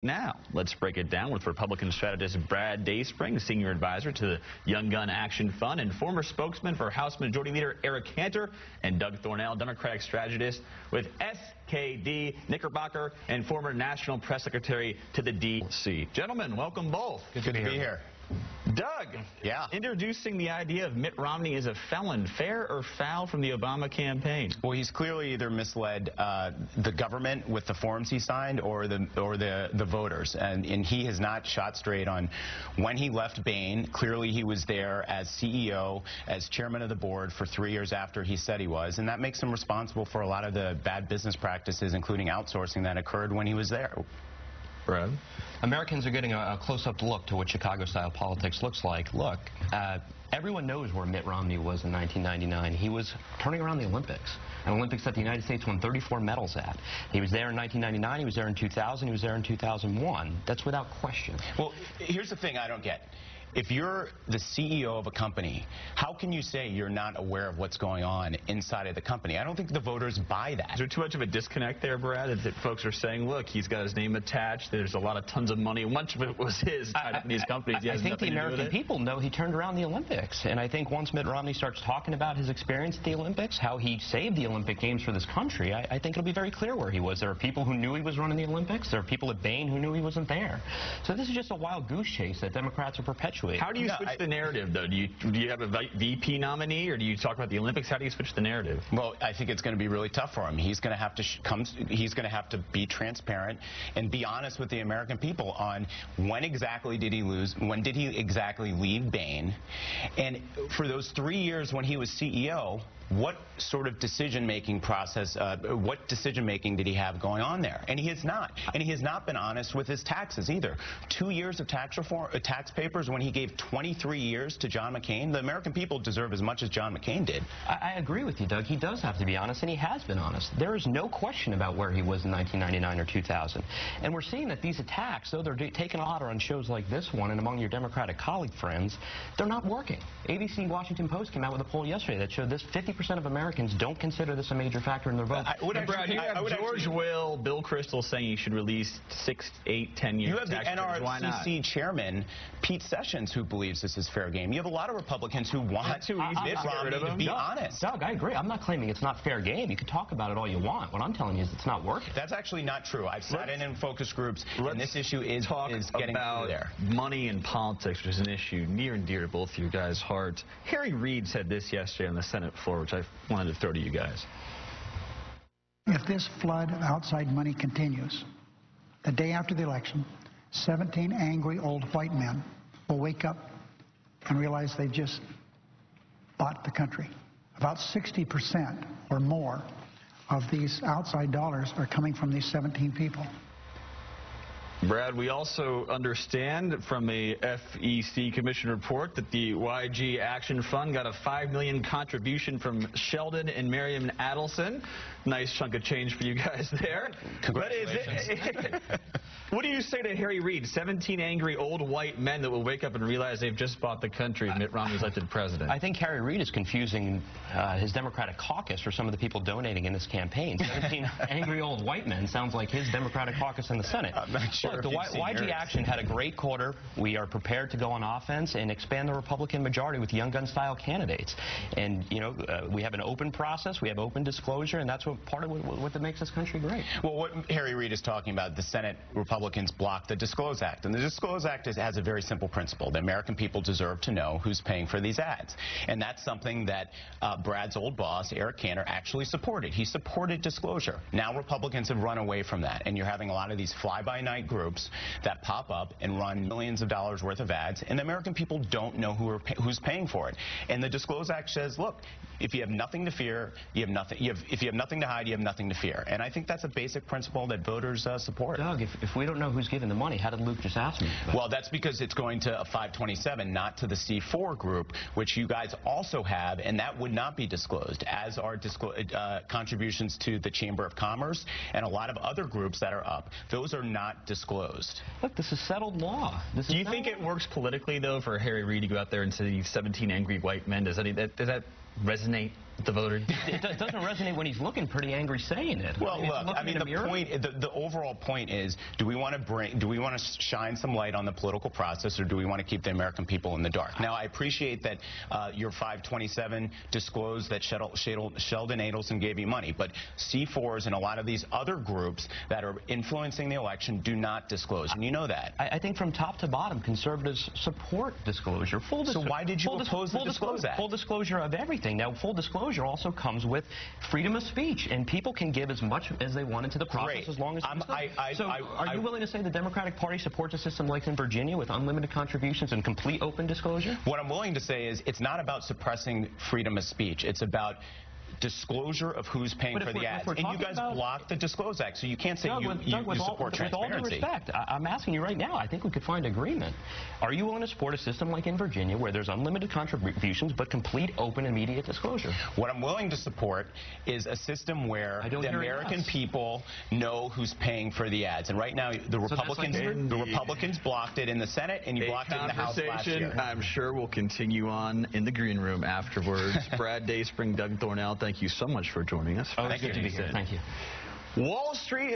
Now, let's break it down with Republican strategist Brad Dayspring, senior advisor to the Young Gun Action Fund, and former spokesman for House Majority Leader Eric Cantor, and Doug Thornell, Democratic strategist with SKD Knickerbocker, and former National Press Secretary to the DC. Gentlemen, welcome both. Good to be here. Doug, yeah. Introducing the idea of Mitt Romney as a felon, fair or foul from the Obama campaign? Well, he's clearly either misled the government with the forms he signed or the voters, and he has not shot straight on when he left Bain. Clearly, he was there as CEO, as chairman of the board for 3 years after he said he was, and that makes him responsible for a lot of the bad business practices, including outsourcing, that occurred when he was there. Brad? Americans are getting a close-up look to what Chicago-style politics looks like. Look, everyone knows where Mitt Romney was in 1999. He was turning around the Olympics, an Olympics that the United States won 34 medals at. He was there in 1999, he was there in 2000, he was there in 2001. That's without question. Well, here's the thing I don't get. If you're the CEO of a company, how can you say you're not aware of what's going on inside of the company? I don't think the voters buy that. Is there too much of a disconnect there, Brad? That folks are saying, look, he's got his name attached, there's a lot of tons of money, much of it was his tied up in these companies. I think the American people know he turned around the Olympics, and I think once Mitt Romney starts talking about his experience at the Olympics, how he saved the Olympic Games for this country, I think it'll be very clear where he was. There are people who knew he was running the Olympics. There are people at Bain who knew he wasn't there. So this is just a wild goose chase that Democrats are perpetuating. How do you switch the narrative, though? Do you have a VP nominee, or do you talk about the Olympics? How do you switch the narrative? Well, I think it's going to be really tough for him. He's going to have to he's going to have to be transparent and be honest with the American people on when exactly did he lose, when did he exactly leave Bain, and for those 3 years when he was CEO, what sort of decision-making process, what decision-making did he have going on there? And he has not. And he has not been honest with his taxes either. 2 years of tax reform, tax papers, when he gave 23 years to John McCain. The American people deserve as much as John McCain did. I agree with you, Doug. He does have to be honest, and he has been honest. There is no question about where he was in 1999 or 2000. And we're seeing that these attacks, though they're taking a lot on shows like this one and among your Democratic colleague friends, they're not working. ABC Washington Post came out with a poll yesterday that showed this 50% of Americans don't consider this a major factor in their vote. Brad, you have George Will, Bill Kristol saying you should release 6, 8, 10 years. You have the NRCC chairman, Pete Sessions, who believes this is fair game. You have a lot of Republicans who want Mitt Romney to be honest. Doug, I agree. I'm not claiming it's not fair game. You can talk about it all you want. What I'm telling you is it's not working. That's actually not true. I've sat in focus groups, and this issue is getting about there. Money and politics, which is an issue near and dear to both of you guys' hearts. Harry Reid said this yesterday on the Senate floor, which I wanted to throw to you guys. If this flood of outside money continues, the day after the election, 17 angry old white men will wake up and realize they've just bought the country. About 60% or more of these outside dollars are coming from these 17 people. Brad, we also understand from a FEC Commission report that the YG Action Fund got a $5 million contribution from Sheldon and Miriam Adelson. Nice chunk of change for you guys there. Congratulations. What do you say to Harry Reid, 17 angry old white men that will wake up and realize they've just bought the country if Mitt Romney's elected president? I think Harry Reid is confusing his Democratic caucus for some of the people donating in this campaign. 17 angry old white men sounds like his Democratic caucus in the Senate. I'm not sure. Look, the YG Action had a great quarter. We are prepared to go on offense and expand the Republican majority with young gun-style candidates. And, you know, we have an open process, we have open disclosure, and that's part of what makes this country great. Well, what Harry Reid is talking about, the Senate Republicans blocked the Disclose Act. And the Disclose Act has a very simple principle. The American people deserve to know who's paying for these ads. And that's something that Brad's old boss, Eric Cantor, actually supported. He supported disclosure. Now Republicans have run away from that. And you're having a lot of these fly-by-night groups that pop up and run millions of dollars worth of ads. And the American people don't know who's paying for it. And the Disclose Act says, look, if you have nothing to fear, you have nothing. If you have nothing to hide, you have nothing to fear. And I think that's a basic principle that voters support. Doug, if we don't know who's giving the money, how did Luke just ask me? Well, that's because it's going to a 527, not to the C4 group, which you guys also have, and that would not be disclosed, as are contributions to the Chamber of Commerce and a lot of other groups that are up. Those are not disclosed. Look, this is settled law. Do you think it works politically, though, for Harry Reid to go out there and say 17 angry white men? Does that resonate The voter. It doesn't resonate when he's looking pretty angry saying it. Well, look, I mean, the overall point is, do we want to shine some light on the political process, or do we want to keep the American people in the dark? Now, I appreciate that your 527 disclosed that Sheldon Adelson gave you money, but C4s and a lot of these other groups that are influencing the election do not disclose, and you know that. I think from top to bottom, conservatives support disclosure. So why did you oppose the Disclose Act? Full disclosure of everything. Now, full disclosure also comes with freedom of speech, and people can give as much as they want into the process as long as it's So are you willing to say the Democratic Party supports a system like in Virginia with unlimited contributions and complete open disclosure? What I'm willing to say is it's not about suppressing freedom of speech. It's about disclosure of who's paying for the ads. And you guys blocked the Disclose Act, so you can't say you support transparency. With all due respect, I'm asking you right now, I think we could find agreement. Are you willing to support a system like in Virginia where there's unlimited contributions but complete, open, immediate disclosure? What I'm willing to support is a system where the American people know who's paying for the ads. And right now, the Republicans blocked it in the Senate, and you blocked it in the House last year. I'm sure will continue on in the green room afterwards. Brad Dayspring, Doug Thornell, thank you so much for joining us. Oh, good to be here. Thank you. Wall Street